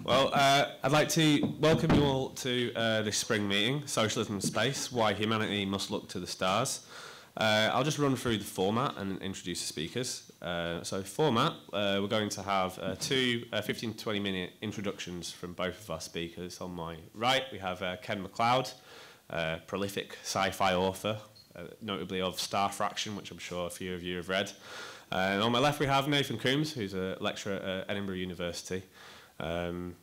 Well, I'd like to welcome you all to this spring meeting, Socialism Space, Why Humanity Must Look to the Stars. I'll just run through the format and introduce the speakers. So format, we're going to have two 15 to 20 minute introductions from both of our speakers. On my right, we have Ken MacLeod, prolific sci-fi author, notably of Star Fraction, which I'm sure a few of you have read. And on my left, we have Nathan Coombs, who's a lecturer at Edinburgh University. And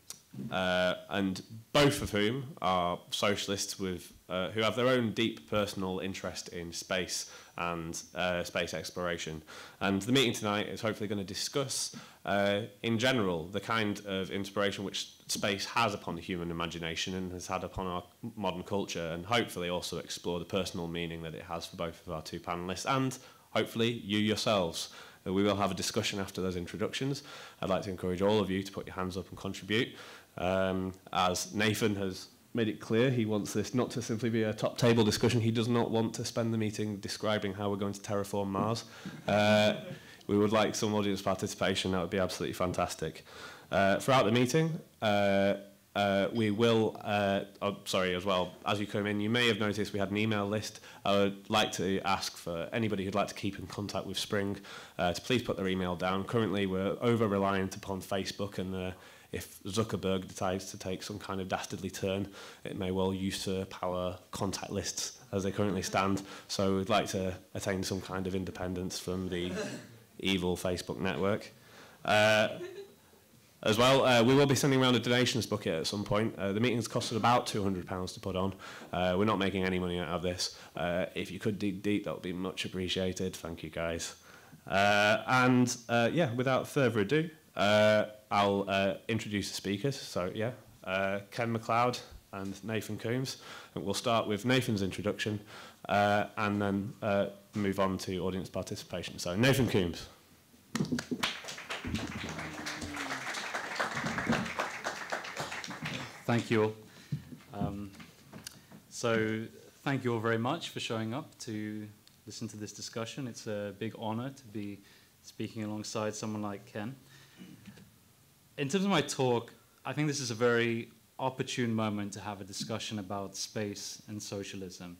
both of whom are socialists with, who have their own deep personal interest in space and space exploration. And the meeting tonight is hopefully going to discuss, in general, the kind of inspiration which space has upon the human imagination and has had upon our modern culture, and hopefully also explore the personal meaning that it has for both of our two panellists, and hopefully you yourselves. We will have a discussion after those introductions. I'd like to encourage all of you to put your hands up and contribute. As Nathan has made it clear, he wants this not to simply be a top table discussion. He does not want to spend the meeting describing how we're going to terraform Mars. We would like some audience participation. That would be absolutely fantastic. Throughout the meeting, we will, as well, as you come in, you may have noticed we had an email list. I would like to ask for anybody who'd like to keep in contact with Spring to please put their email down. Currently, we're over-reliant upon Facebook, and if Zuckerberg decides to take some kind of dastardly turn, it may well usurp our contact lists as they currently stand. So we'd like to attain some kind of independence from the evil Facebook network. As well, we will be sending around a donations bucket at some point. The meeting's costed about £200 to put on. We're not making any money out of this. If you could dig deep, that would be much appreciated. Thank you, guys. Yeah, without further ado, I'll introduce the speakers. So, yeah, Ken MacLeod and Nathan Coombs. And we'll start with Nathan's introduction and then move on to audience participation. So, Nathan Coombs. Thank you all. So thank you all very much for showing up to listen to this discussion. It's a big honor to be speaking alongside someone like Ken. In terms of my talk, I think this is a very opportune moment to have a discussion about space and socialism.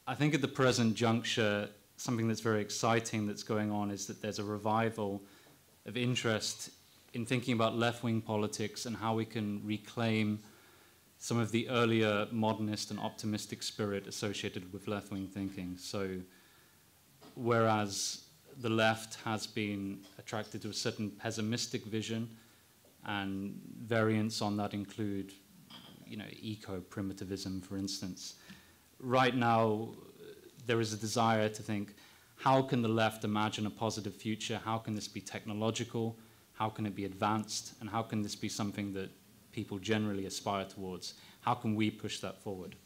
I think at the present juncture, something that's very exciting that's going on is that there's a revival of interest in thinking about left-wing politics and how we can reclaim some of the earlier modernist and optimistic spirit associated with left-wing thinking. So whereas the left has been attracted to a certain pessimistic vision, and variants on that include, eco-primitivism, for instance. Right now, there is a desire to think, how can the left imagine a positive future? How can this be technological? How can it be advanced? And how can this be something that people generally aspire towards? How can we push that forward?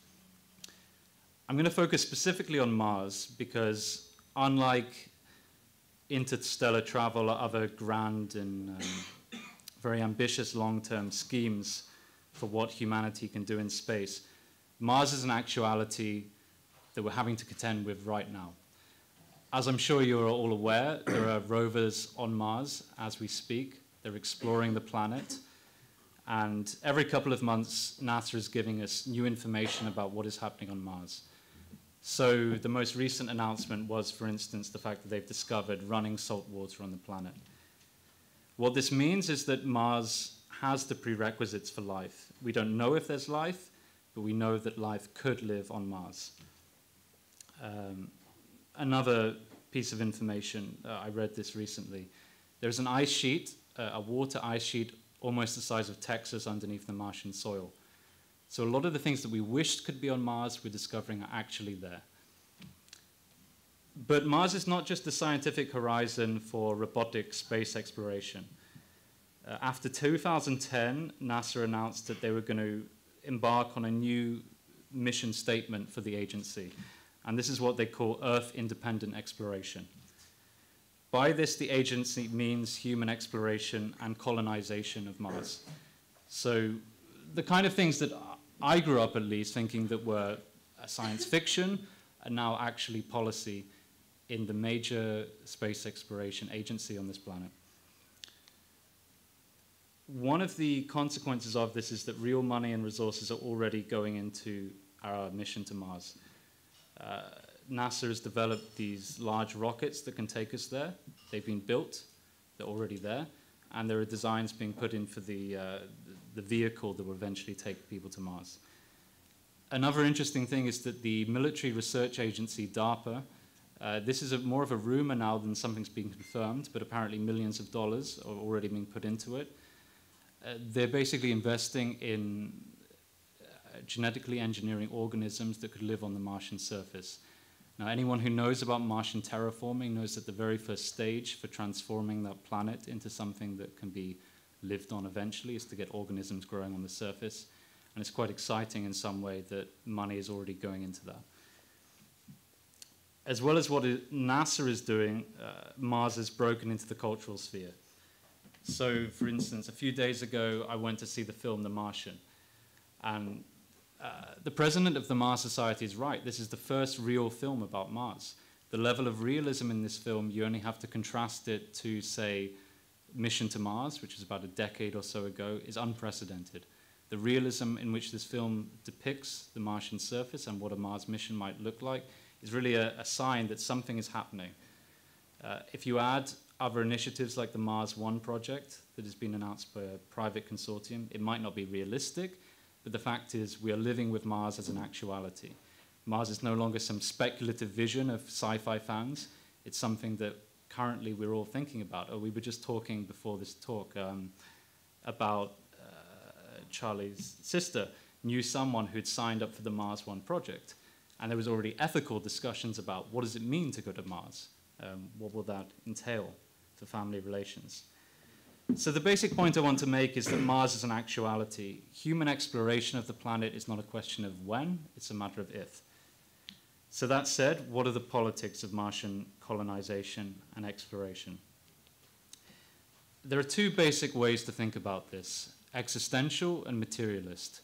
I'm going to focus specifically on Mars because unlike interstellar travel or other grand and very ambitious long-term schemes for what humanity can do in space, Mars is an actuality that we're having to contend with right now. As I'm sure you're all aware, there are rovers on Mars as we speak. They're exploring the planet. And every couple of months, NASA is giving us new information about what is happening on Mars. So the most recent announcement was, for instance, the fact that they've discovered running salt water on the planet. What this means is that Mars has the prerequisites for life. We don't know if there's life, but we know that life could live on Mars. Another piece of information, I read this recently. There's an ice sheet, a water ice sheet, almost the size of Texas underneath the Martian soil. So a lot of the things that we wished could be on Mars, we're discovering are actually there. But Mars is not just the scientific horizon for robotic space exploration. After 2010, NASA announced that they were going to embark on a new mission statement for the agency. And this is what they call Earth-independent exploration. By this, the agency means human exploration and colonization of Mars. So the kind of things that I grew up, at least, thinking that were science fiction are now actually policy in the major space exploration agency on this planet. One of the consequences of this is that real money and resources are already going into our mission to Mars. NASA has developed these large rockets that can take us there. They've been built, they're already there, and there are designs being put in for the vehicle that will eventually take people to Mars. Another interesting thing is that the military research agency, DARPA, this is more of a rumor now than something's being confirmed, but apparently millions of dollars are already being put into it. They're basically investing in genetically engineering organisms that could live on the Martian surface. Now, anyone who knows about Martian terraforming knows that the very first stage for transforming that planet into something that can be lived on eventually is to get organisms growing on the surface. And it's quite exciting in some way that money is already going into that. As well as what NASA is doing, Mars has broken into the cultural sphere. So, for instance, a few days ago, I went to see the film The Martian. And the president of the Mars Society is right. This is the first real film about Mars. The level of realism in this film, you only have to contrast it to, say, Mission to Mars, which was about a decade or so ago, is unprecedented. The realism in which this film depicts the Martian surface and what a Mars mission might look like is really a sign that something is happening. If you add other initiatives like the Mars One project that has been announced by a private consortium, it might not be realistic, but the fact is we are living with Mars as an actuality. Mars is no longer some speculative vision of sci-fi fans. It's something that currently we're all thinking about. Or we were just talking before this talk about Charlie's sister knew someone who'd signed up for the Mars One project. And there was already ethical discussions about what does it mean to go to Mars? What will that entail for family relations? So the basic point I want to make is that Mars is an actuality. Human exploration of the planet is not a question of when, it's a matter of if. So that said, what are the politics of Martian colonization and exploration? There are two basic ways to think about this: existential and materialist.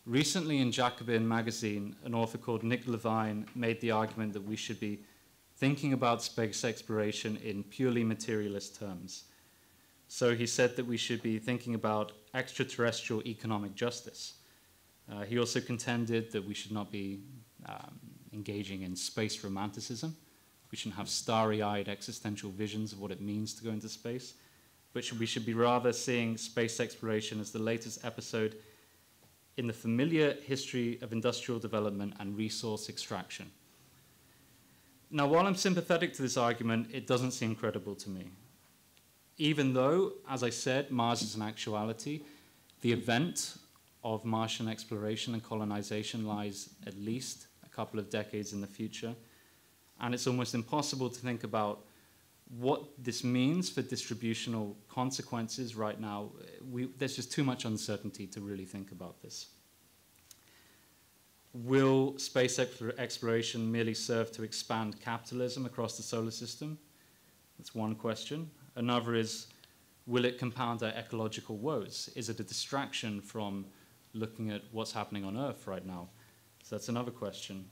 Recently in Jacobin magazine, an author called Nick Levine made the argument that we should be thinking about space exploration in purely materialist terms. So he said that we should be thinking about extraterrestrial economic justice. He also contended that we should not be engaging in space romanticism. We shouldn't have starry-eyed existential visions of what it means to go into space, but we should be rather seeing space exploration as the latest episode in the familiar history of industrial development and resource extraction. Now, while I'm sympathetic to this argument, it doesn't seem credible to me. Even though, as I said, Mars is an actuality, the event of Martian exploration and colonization lies at least a couple of decades in the future, and it's almost impossible to think about what this means for distributional consequences right now. There's just too much uncertainty to really think about this. Will space exploration merely serve to expand capitalism across the solar system? That's one question. Another is, will it compound our ecological woes? Is it a distraction from looking at what's happening on Earth right now? So that's another question.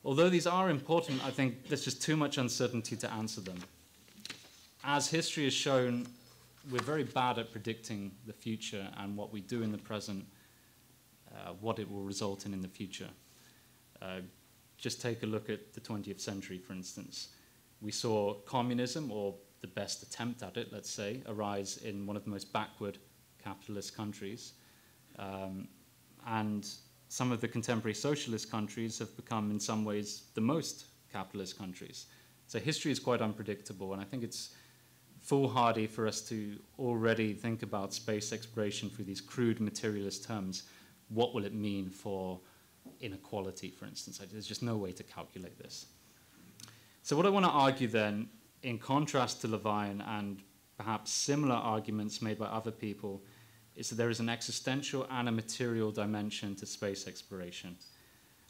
Although these are important, I think there's just too much uncertainty to answer them. As history has shown, we're very bad at predicting the future and what we do in the present, what it will result in the future. Just take a look at the 20th century, for instance. We saw communism, or the best attempt at it, let's say, arise in one of the most backward capitalist countries. And some of the contemporary socialist countries have become, in some ways, the most capitalist countries. So history is quite unpredictable, and I think it's foolhardy for us to already think about space exploration through these crude materialist terms. What will it mean for inequality, for instance? There's just no way to calculate this. So what I want to argue then, in contrast to Levine and perhaps similar arguments made by other people, is that there is an existential and a material dimension to space exploration.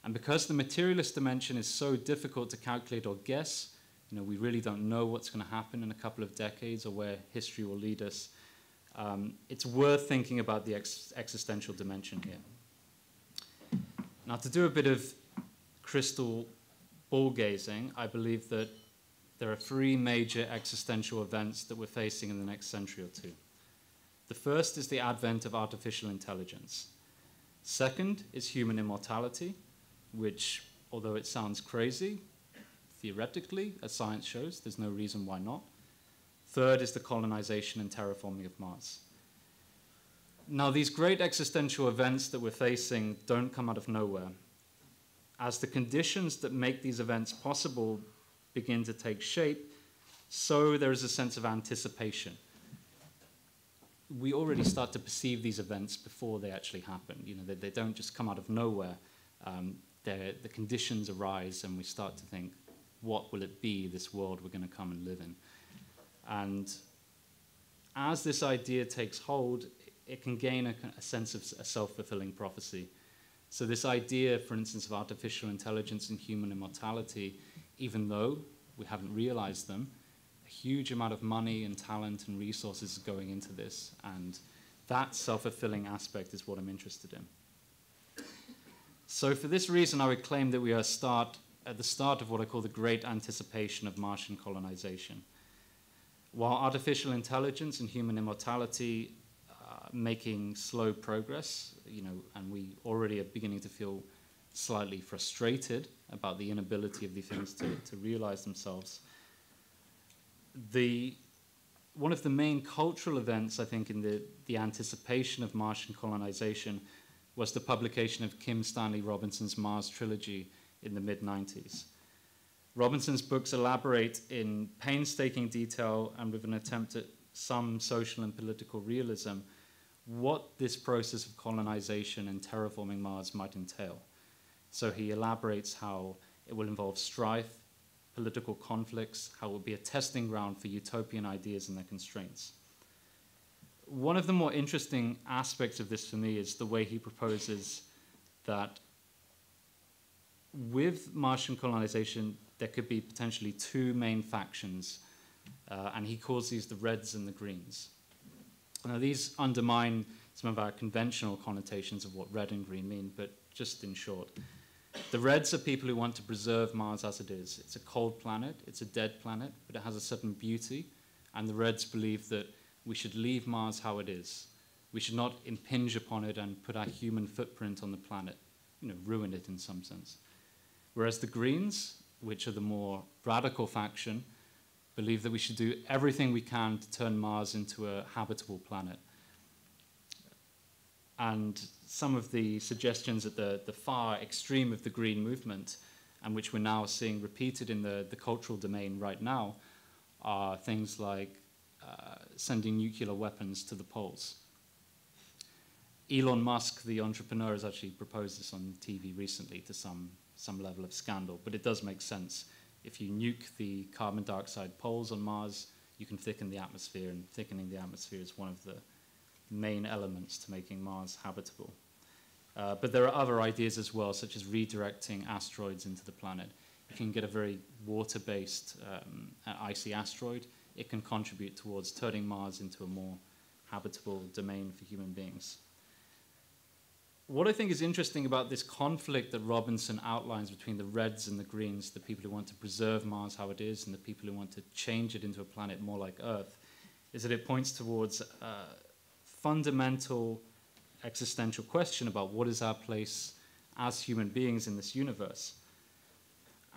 And because the materialist dimension is so difficult to calculate or guess, we really don't know what's going to happen in a couple of decades or where history will lead us, it's worth thinking about the existential dimension here. Now, to do a bit of crystal ball gazing, I believe that there are three major existential events that we're facing in the next century or two. The first is the advent of artificial intelligence. Second is human immortality, which, although it sounds crazy, theoretically, as science shows, there's no reason why not. Third is the colonization and terraforming of Mars. Now, these great existential events that we're facing don't come out of nowhere. As the conditions that make these events possible begin to take shape, so there is a sense of anticipation. We already start to perceive these events before they actually happen. You know, they don't just come out of nowhere. The conditions arise, and we start to think, what will it be, this world we're going to come and live in? And as this idea takes hold, it can gain a sense of a self-fulfilling prophecy. So this idea, for instance, of artificial intelligence and human immortality, even though we haven't realized them, a huge amount of money and talent and resources is going into this, and that self-fulfilling aspect is what I'm interested in. So for this reason, I would claim that we are at the start of what I call the great anticipation of Martian colonization. While artificial intelligence and human immortality making slow progress, and we already are beginning to feel slightly frustrated about the inability of these things to realize themselves. One of the main cultural events, I think, in the anticipation of Martian colonization was the publication of Kim Stanley Robinson's Mars trilogy in the mid-90s. Robinson's books elaborate in painstaking detail and with an attempt at some social and political realism what this process of colonization and terraforming Mars might entail. So he elaborates how it will involve strife, political conflicts, how it will be a testing ground for utopian ideas and their constraints. One of the more interesting aspects of this for me is the way he proposes that with Martian colonization, there could be potentially two main factions, and he calls these the Reds and the Greens. Now, these undermine some of our conventional connotations of what red and green mean, but just in short. The Reds are people who want to preserve Mars as it is. It's a cold planet, it's a dead planet, but it has a certain beauty, and the Reds believe that we should leave Mars how it is. We should not impinge upon it and put our human footprint on the planet, ruin it in some sense. Whereas the Greens, which are the more radical faction, believe that we should do everything we can to turn Mars into a habitable planet. And some of the suggestions at the far extreme of the green movement, and which we're now seeing repeated in the cultural domain right now, are things like sending nuclear weapons to the poles. Elon Musk, the entrepreneur, has actually proposed this on TV recently to some level of scandal, but it does make sense. If you nuke the carbon dioxide poles on Mars, you can thicken the atmosphere, and thickening the atmosphere is one of the main elements to making Mars habitable. But there are other ideas as well, such as redirecting asteroids into the planet. If you can get a very water-based icy asteroid, it can contribute towards turning Mars into a more habitable domain for human beings. What I think is interesting about this conflict that Robinson outlines between the Reds and the Greens, the people who want to preserve Mars how it is and the people who want to change it into a planet more like Earth, is that it points towards a fundamental existential question about what is our place as human beings in this universe.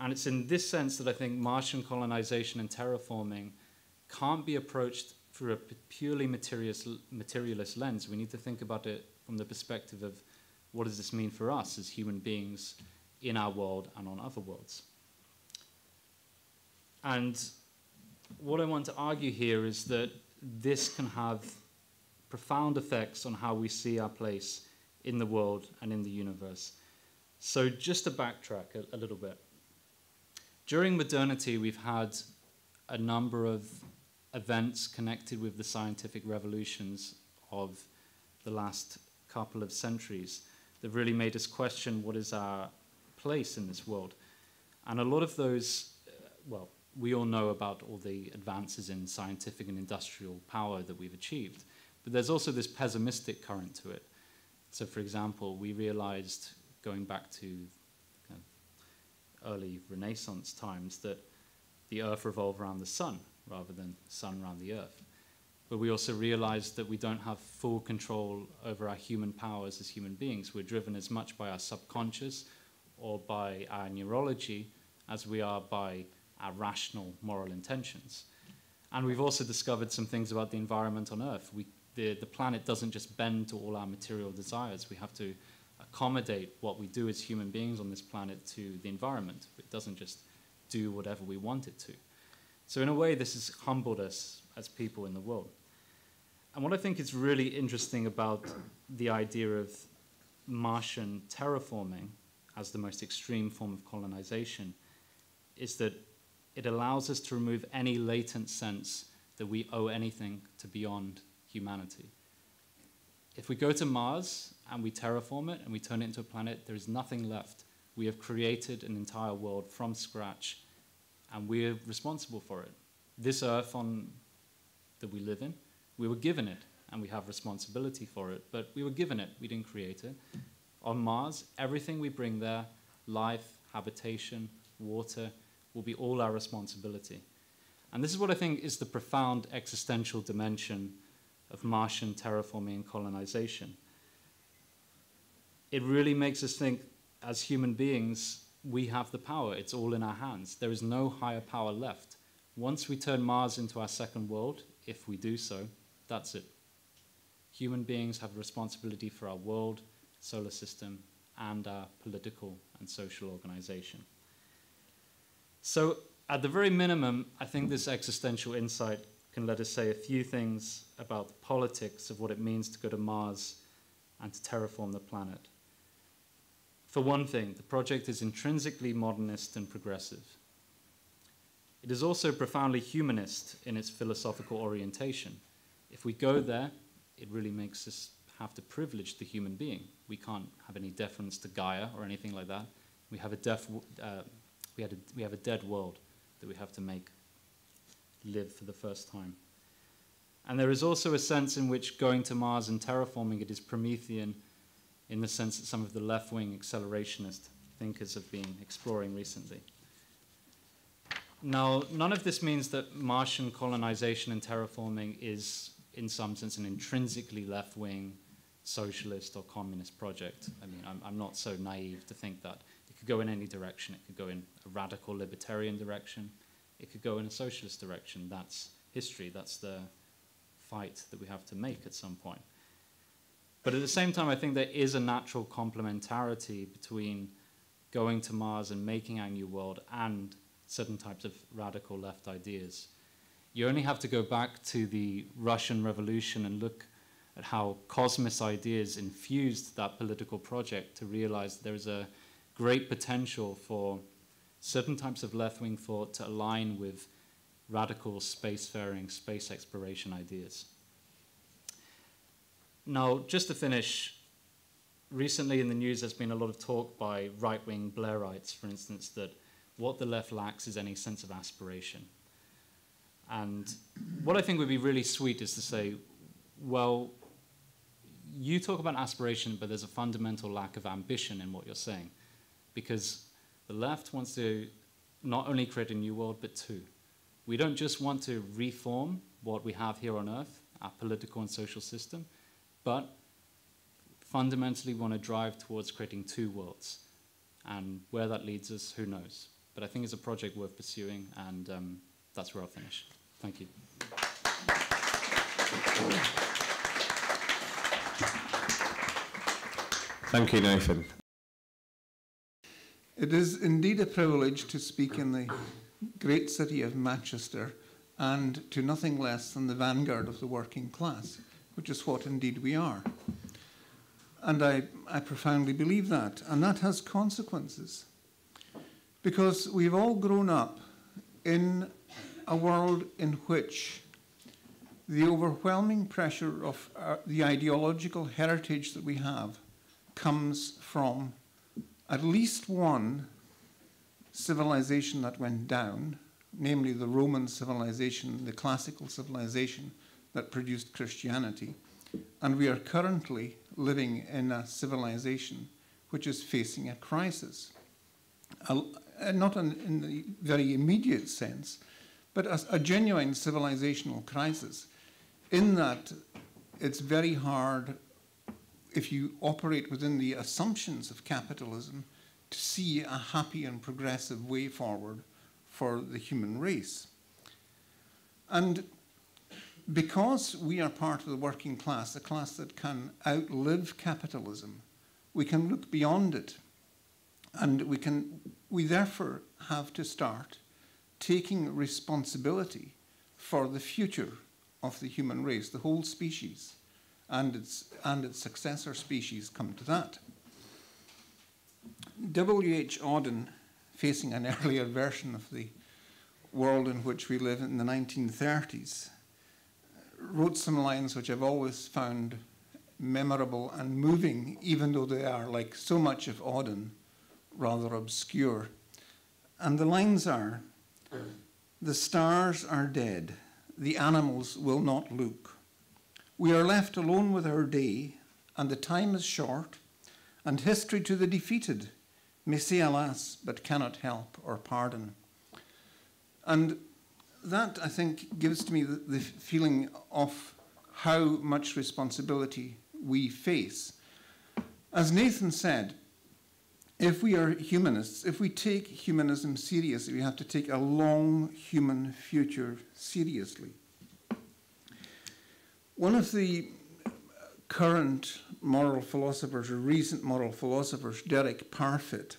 And it's in this sense that I think Martian colonization and terraforming can't be approached through a purely materialist lens. We need to think about it from the perspective of what does this mean for us as human beings in our world and on other worlds. And what I want to argue here is that this can have profound effects on how we see our place in the world and in the universe. So just to backtrack a little bit. During modernity, we've had a number of events connected with the scientific revolutions of the last couple of centuries that really made us question what is our place in this world. And a lot of those, we all know about all the advances in scientific and industrial power that we've achieved, but there's also this pessimistic current to it. So for example, we realized, going back to kind of early Renaissance times, that the Earth revolved around the sun rather than the sun around the Earth. but we also realize that we don't have full control over our human powers as human beings. We're driven as much by our subconscious or by our neurology as we are by our rational moral intentions. And we've also discovered some things about the environment on Earth. The planet doesn't just bend to all our material desires. We have to accommodate what we do as human beings on this planet to the environment. It doesn't just do whatever we want it to. So in a way, this has humbled us as people in the world. And what I think is really interesting about the idea of Martian terraforming as the most extreme form of colonization is that it allows us to remove any latent sense that we owe anything to beyond humanity. If we go to Mars and we terraform it and we turn it into a planet, there is nothing left. We have created an entire world from scratch, and we're responsible for it. This Earth that we live in, we were given it, and we have responsibility for it, but we were given it, we didn't create it. On Mars, everything we bring there, life, habitation, water, will be all our responsibility. And this is what I think is the profound existential dimension of Martian terraforming and colonization. It really makes us think, as human beings, we have the power. It's all in our hands. There is no higher power left. Once we turn Mars into our second world, if we do so, that's it. Human beings have responsibility for our world, solar system, and our political and social organization. So, at the very minimum, I think this existential insight can let us say a few things about the politics of what it means to go to Mars and to terraform the planet. For one thing, the project is intrinsically modernist and progressive. It is also profoundly humanist in its philosophical orientation. If we go there, it really makes us have to privilege the human being. We can't have any deference to Gaia or anything like that. We have a dead world that we have to make live for the first time. And there is also a sense in which going to Mars and terraforming it is Promethean, in the sense that some of the left-wing accelerationist thinkers have been exploring recently. Now, none of this means that Martian colonization and terraforming is, in some sense, an intrinsically left-wing socialist or communist project. I mean, I'm not so naive to think that. It could go in any direction. It could go in a radical libertarian direction. It could go in a socialist direction. That's history. That's the fight that we have to make at some point. But at the same time, I think there is a natural complementarity between going to Mars and making our new world and certain types of radical left ideas. You only have to go back to the Russian Revolution and look at how cosmist ideas infused that political project to realize there is a great potential for certain types of left-wing thought to align with radical spacefaring, space exploration ideas. Now, just to finish, recently in the news there's been a lot of talk by right-wing Blairites, for instance, that what the left lacks is any sense of aspiration. And what I think would be really sweet is to say, well, you talk about aspiration, but there's a fundamental lack of ambition in what you're saying. Because the left wants to not only create a new world, but two. We don't just want to reform what we have here on Earth, our political and social system, but fundamentally want to drive towards creating two worlds. And where that leads us, who knows? But I think it's a project worth pursuing, and that's where I'll finish. Thank you. Thank you, Nathan. It is indeed a privilege to speak in the great city of Manchester and to nothing less than the vanguard of the working class, which is what indeed we are. And I profoundly believe that, and that has consequences. Because we've all grown up in a world in which the overwhelming pressure of the ideological heritage that we have comes from at least one civilization that went down, namely the Roman civilization, the classical civilization that produced Christianity. And we are currently living in a civilization which is facing a crisis. Not in the very immediate sense, but as a genuine civilizational crisis. in that it's very hard, if you operate within the assumptions of capitalism, to see a happy and progressive way forward for the human race. And because we are part of the working class, a class that can outlive capitalism, we can look beyond it. And we therefore have to start taking responsibility for the future of the human race, the whole species, and its successor species come to that. W.H. Auden, facing an earlier version of the world in which we live in the 1930s, wrote some lines which I've always found memorable and moving, even though they are, like so much of Auden, rather obscure. And the lines are, "The stars are dead, the animals will not look. We are left alone with our day, and the time is short, and history to the defeated may say alas, but cannot help or pardon." And that, I think, gives to me the feeling of how much responsibility we face. As Nathan said, if we are humanists, if we take humanism seriously, we have to take a long human future seriously. One of the current moral philosophers, or recent moral philosophers, Derek Parfit,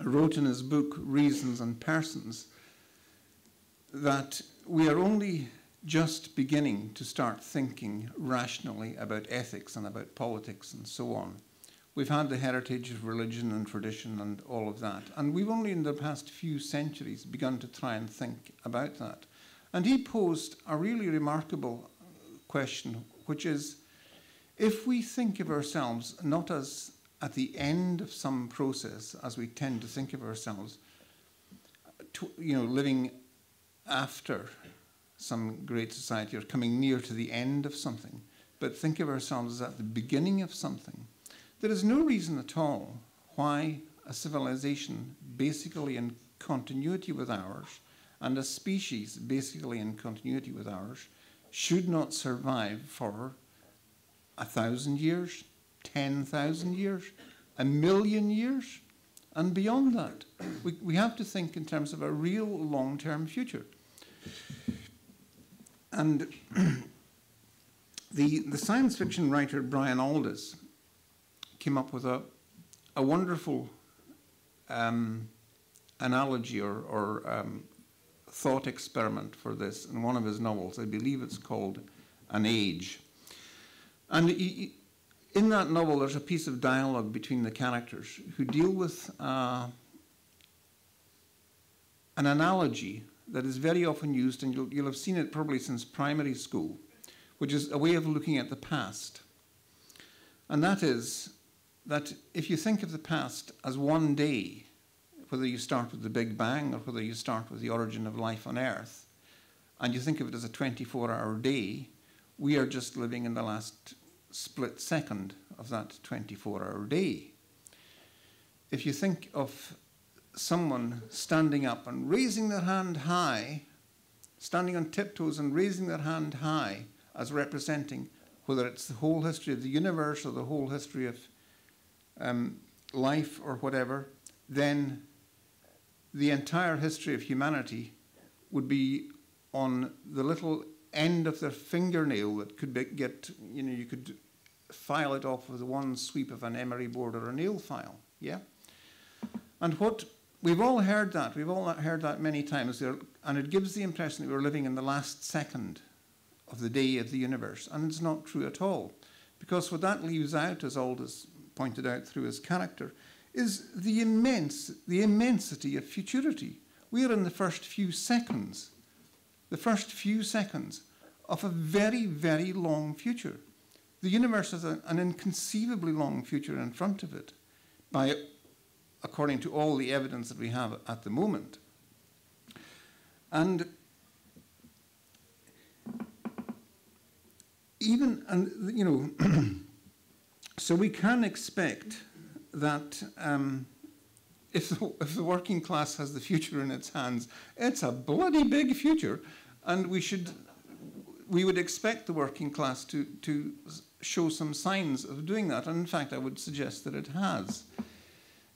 wrote in his book, Reasons and Persons, that we are only just beginning to start thinking rationally about ethics and about politics and so on. We've had the heritage of religion and tradition and all of that, and we've only in the past few centuries begun to try and think about that. And he posed a really remarkable question, which is, if we think of ourselves not as at the end of some process, as we tend to think of ourselves, living after some great society or coming near to the end of something, but think of ourselves as at the beginning of something, there is no reason at all why a civilization basically in continuity with ours and a species basically in continuity with ours should not survive for 1,000 years, 10,000 years, 1,000,000 years, and beyond that. We have to think in terms of a real long-term future. And the science fiction writer Brian Aldiss came up with a wonderful analogy or thought experiment for this in one of his novels. I believe it's called An Age. And in that novel, there's a piece of dialogue between the characters who deal with an analogy that is very often used, and you'll have seen it probably since primary school, which is a way of looking at the past. And that is that if you think of the past as one day, whether you start with the Big Bang or whether you start with the origin of life on Earth, and you think of it as a 24-hour day, we are just living in the last split second of that 24-hour day. If you think of someone standing up and raising their hand high, standing on tiptoes and raising their hand high as representing whether it's the whole history of the universe or the whole history of life or whatever, then the entire history of humanity would be on the little end of their fingernail that could you could file it off with one sweep of an emery board or a nail file, yeah? And we've all heard that many times, and it gives the impression that we're living in the last second of the day of the universe, and it's not true at all. Because what that leaves out, as Aldous pointed out through his character, is the immensity of futurity. We are in the first few seconds of a very, very long future. The universe has an inconceivably long future in front of it, according to all the evidence that we have at the moment. And so we can expect that if the working class has the future in its hands, it's a bloody big future, and we should we would expect the working class to show some signs of doing that. And in fact, I would suggest that it has,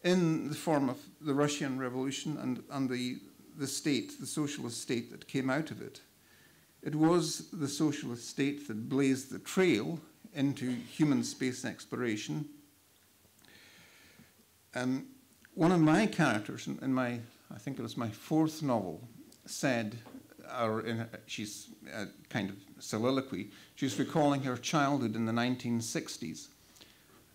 in the form of the Russian Revolution and the state, the socialist state that came out of it. It was the socialist state that blazed the trail into human space exploration. One of my characters in my, I think it was my 4th novel, said, she's a kind of soliloquy, she's recalling her childhood in the 1960s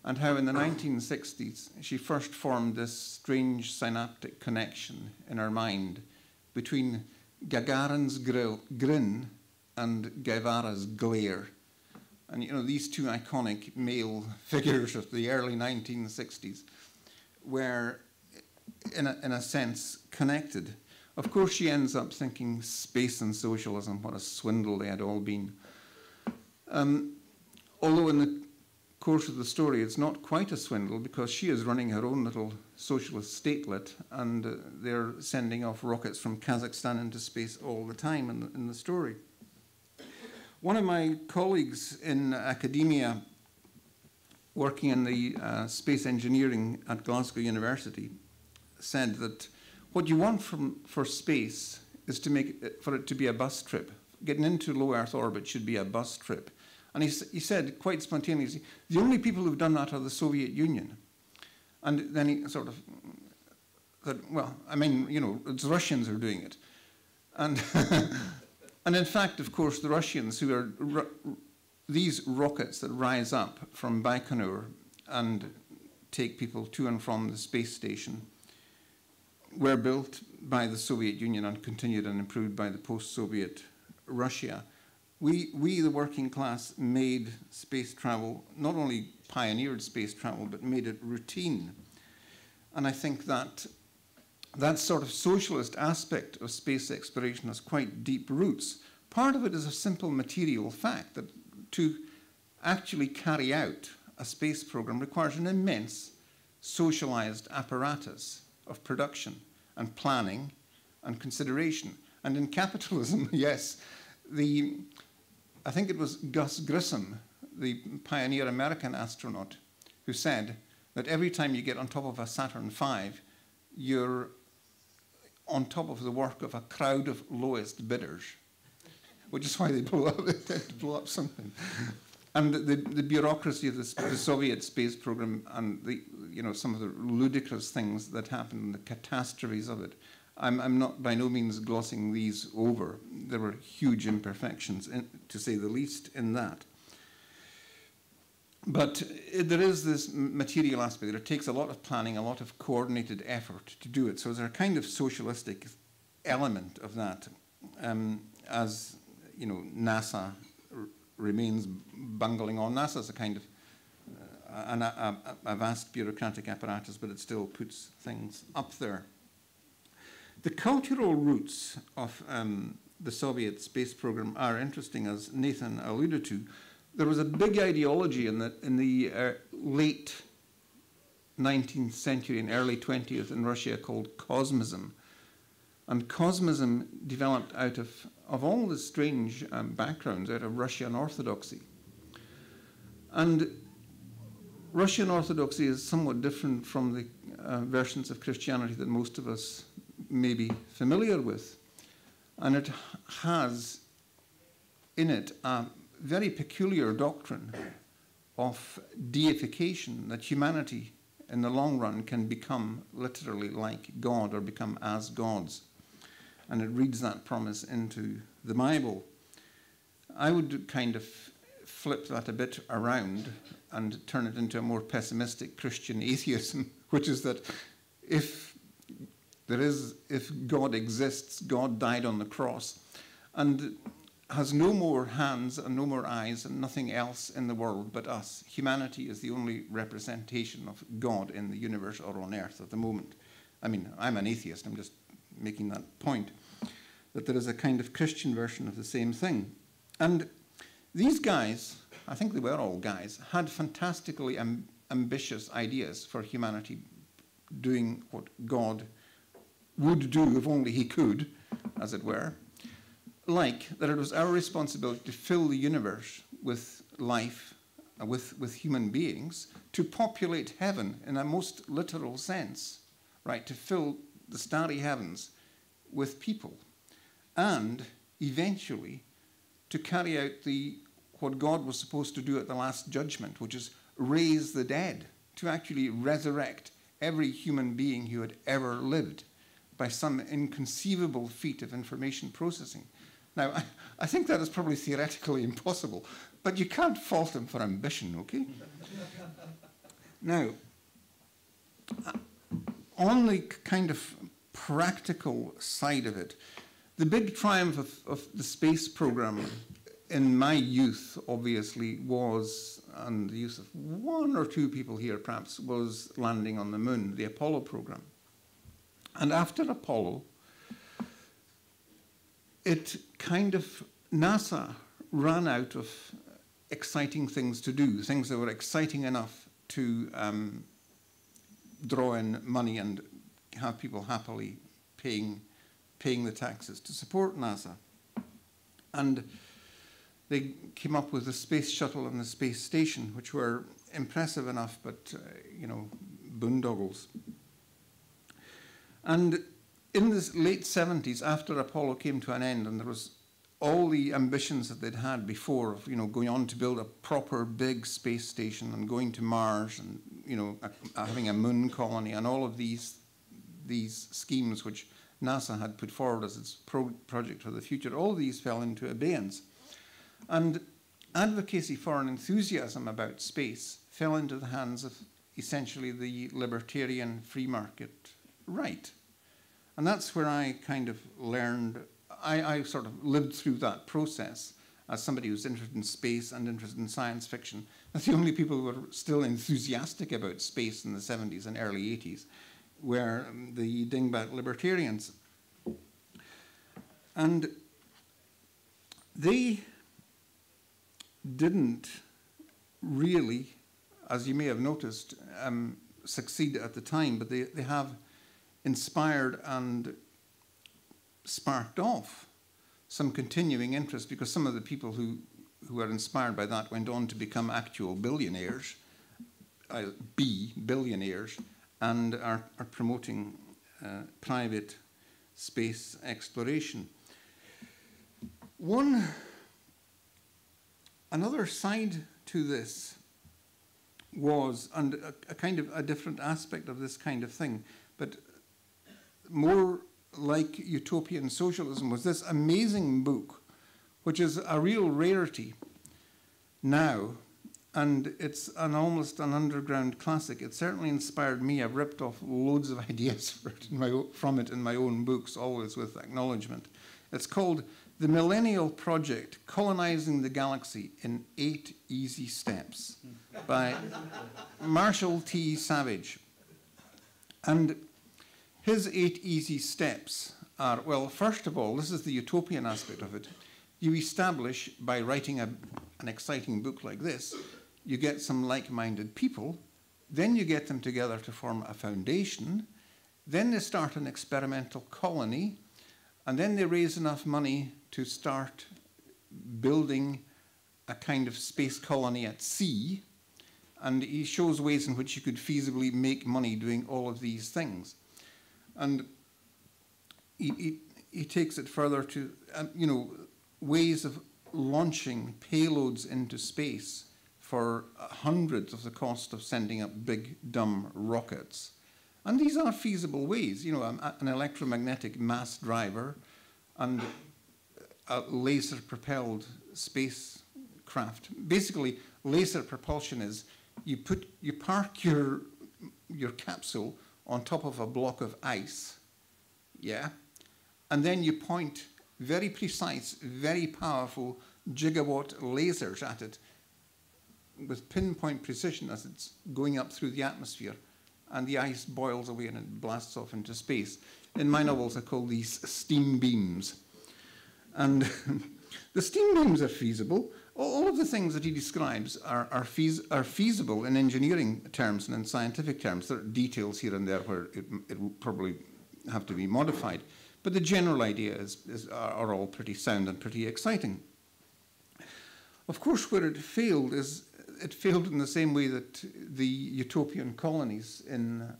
and how in the 1960s she first formed this strange synaptic connection in her mind between Gagarin's grin and Guevara's glare. And you know, these two iconic male figures of the early 1960s were, in a sense, connected. Of course, she ends up thinking space and socialism, what a swindle they had all been. Although in the course of the story, it's not quite a swindle because she is running her own little socialist statelet and they're sending off rockets from Kazakhstan into space all the time in the story. One of my colleagues in academia working in the space engineering at Glasgow University said that what you want for space is for it to be a bus trip. Getting into low Earth orbit should be a bus trip. And he said quite spontaneously, the only people who've done that are the Soviet Union. And then he sort of said, well, I mean, you know, it's Russians who are doing it. And, and in fact, of course, the Russians who are, these rockets that rise up from Baikonur and take people to and from the space station were built by the Soviet Union and continued and improved by the post-Soviet Russia. We, the working class, made space travel, not only pioneered space travel, but made it routine. And I think that that sort of socialist aspect of space exploration has quite deep roots. Part of it is a simple material fact that to actually carry out a space program requires an immense socialized apparatus of production and planning and consideration. And in capitalism, yes, I think it was Gus Grissom, the pioneer American astronaut, who said that every time you get on top of a Saturn V, you're on top of the work of a crowd of lowest bidders, which is why they blow up something. And the bureaucracy of the Soviet space program and some of the ludicrous things that happened and the catastrophes of it, I'm not by no means glossing these over. There were huge imperfections, to say the least, in that. But there is this material aspect. It takes a lot of planning, a lot of coordinated effort to do it. So there's a kind of socialistic element of that, as you know, NASA remains bungling on. NASA's a kind of a vast bureaucratic apparatus, but it still puts things up there. The cultural roots of the Soviet space program are interesting, as Nathan alluded to. There was a big ideology in the late 19th century and early 20th in Russia called Cosmism. And Cosmism developed out of all the strange backgrounds, out of Russian Orthodoxy. And Russian Orthodoxy is somewhat different from the versions of Christianity that most of us may be familiar with. And it has in it a very peculiar doctrine of deification, that humanity in the long run can become literally like God or become as gods. And it reads that promise into the Bible. I would kind of flip that a bit around and turn it into a more pessimistic Christian atheism, which is that if God exists, God died on the cross and has no more hands and no more eyes and nothing else in the world but us. Humanity is the only representation of God in the universe or on earth at the moment. I mean, I'm an atheist, I'm just making that point, that there is a kind of Christian version of the same thing. And these guys, I think they were all guys, had fantastically ambitious ideas for humanity doing what God would do if only he could, as it were. like that it was our responsibility to fill the universe with life, with human beings, to populate heaven in a most literal sense, right? To fill the starry heavens with people, and eventually to carry out what God was supposed to do at the Last Judgment, which is raise the dead, to actually resurrect every human being who had ever lived by some inconceivable feat of information processing. Now, I think that is probably theoretically impossible, but you can't fault him for ambition, okay? Now, on the kind of practical side of it, the big triumph of the space program in my youth, obviously, was, and the use of one or two people here perhaps, was landing on the moon, the Apollo program. And after Apollo, it kind of, NASA ran out of exciting things to do, things that were exciting enough to draw in money and have people happily paying the taxes to support NASA. And they came up with the space shuttle and the space station, which were impressive enough, but, boondoggles. And in the late 70s, after Apollo came to an end, and there was all the ambitions that they'd had before of, going on to build a proper big space station and going to Mars and, having a moon colony and all of these schemes which NASA had put forward as its project for the future, all of these fell into abeyance. And advocacy for an enthusiasm about space fell into the hands of essentially the libertarian free market right. And that's where I kind of learned, I sort of lived through that process as somebody who's interested in space and interested in science fiction. That's the only people who were still enthusiastic about space in the 70s and early 80s were the dingbat libertarians. And they didn't really, as you may have noticed, succeed at the time, but they have inspired and sparked off some continuing interest, because some of the people who were inspired by that went on to become actual billionaires, billionaires, and are promoting private space exploration. Another side to this was, and a kind of a different aspect of this kind of thing, but more like utopian socialism, was this amazing book, which is a real rarity now, and it's almost an underground classic. It certainly inspired me. I've ripped off loads of ideas from it in my own books, always with acknowledgement. It's called The Millennial Project, Colonizing the Galaxy in 8 Easy Steps by Marshall T. Savage. And his 8 easy steps are, well, first of all, this is the utopian aspect of it. You establish, by writing an exciting book like this, you get some like-minded people, then you get them together to form a foundation, then they start an experimental colony, and then they raise enough money to start building a kind of space colony at sea, and he shows ways in which you could feasibly make money doing all of these things. And he takes it further to, ways of launching payloads into space for hundreds of the cost of sending up big, dumb rockets. And these are feasible ways, an electromagnetic mass driver and a laser-propelled spacecraft. Basically, laser propulsion is you park your capsule on top of a block of ice, yeah, and then you point very precise, very powerful gigawatt lasers at it with pinpoint precision as it's going up through the atmosphere, and the ice boils away and it blasts off into space. In my novels, I call these steam beams. And the steam beams are feasible. All of the things that he describes are feasible in engineering terms and in scientific terms. There are details here and there where it will probably have to be modified. But the general idea are all pretty sound and pretty exciting. Of course, where it failed is it failed in the same way that the utopian colonies in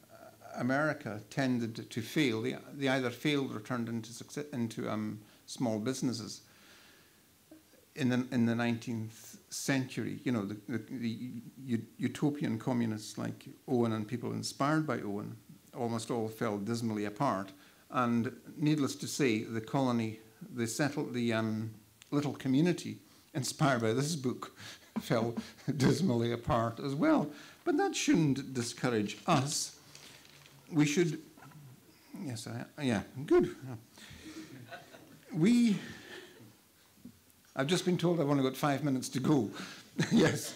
America tended to fail. They either failed or turned into small businesses. In the 19th century, you know, the utopian communists like Owen and people inspired by Owen almost all fell dismally apart. And needless to say, the little community inspired by this book fell dismally apart as well. But that shouldn't discourage us. We should, yes, yeah, good. I've just been told I've only got 5 minutes to go. Yes.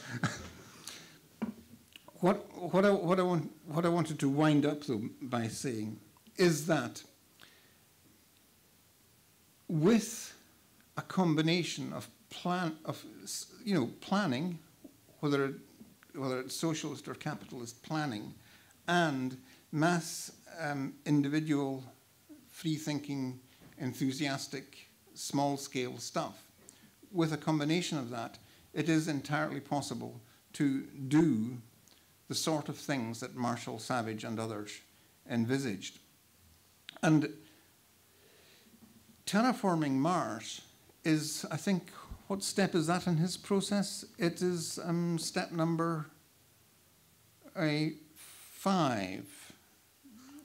What I wanted to wind up though by saying is that with a combination of planning, whether it's socialist or capitalist planning, and mass individual, free-thinking, enthusiastic, small-scale stuff, with a combination of that, it is entirely possible to do the sort of things that Marshall Savage and others envisaged. And terraforming Mars is, I think, what step is that in his process? It is step number 5.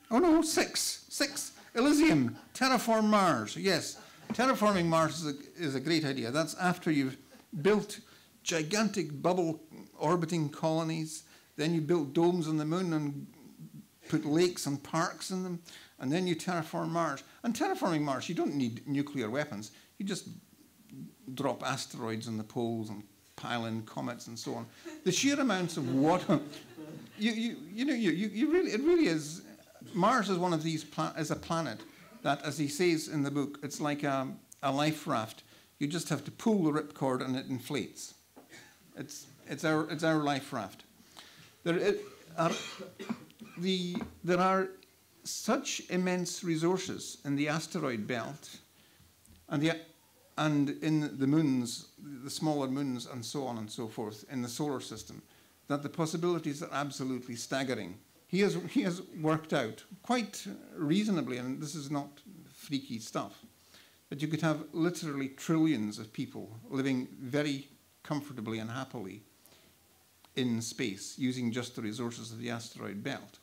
Oh no, 6. Elysium, terraform Mars, yes. Terraforming Mars is a great idea. That's after you've built gigantic bubble orbiting colonies, then you built domes on the moon and put lakes and parks in them, and then you terraform Mars. And terraforming Mars, you don't need nuclear weapons. You just drop asteroids on the poles and pile in comets and so on. The sheer amounts of water, it really is. Mars is one of these is a planet that, as he says in the book, it's like a life raft. You just have to pull the ripcord and it inflates. It's our life raft. There are such immense resources in the asteroid belt and in the moons, the smaller moons and so on and so forth in the solar system, that the possibilities are absolutely staggering. He has worked out quite reasonably, and this is not freaky stuff, that you could have literally trillions of people living very comfortably and happily in space using just the resources of the asteroid belt,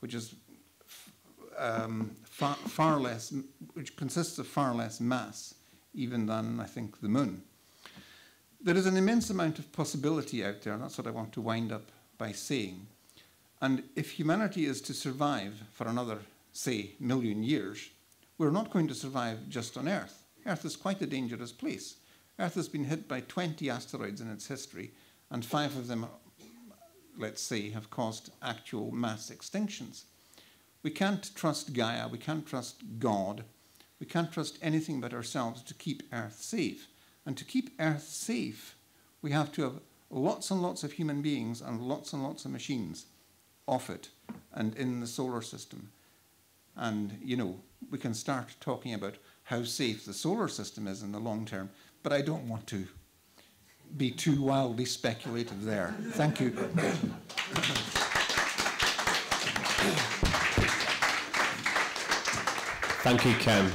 which is far less, which consists of far less mass even than, I think, the moon. There is an immense amount of possibility out there, and that's what I want to wind up by saying. And if humanity is to survive for another, say, 1,000,000 years, we're not going to survive just on Earth. Earth is quite a dangerous place. Earth has been hit by 20 asteroids in its history, and 5 of them, let's say, have caused actual mass extinctions. We can't trust Gaia, we can't trust God, we can't trust anything but ourselves to keep Earth safe. And to keep Earth safe, we have to have lots and lots of human beings and lots of machines off it and in the solar system. And, you know, we can start talking about how safe the solar system is in the long term, but I don't want to be too wildly speculative there. Thank you. Thank you, Ken.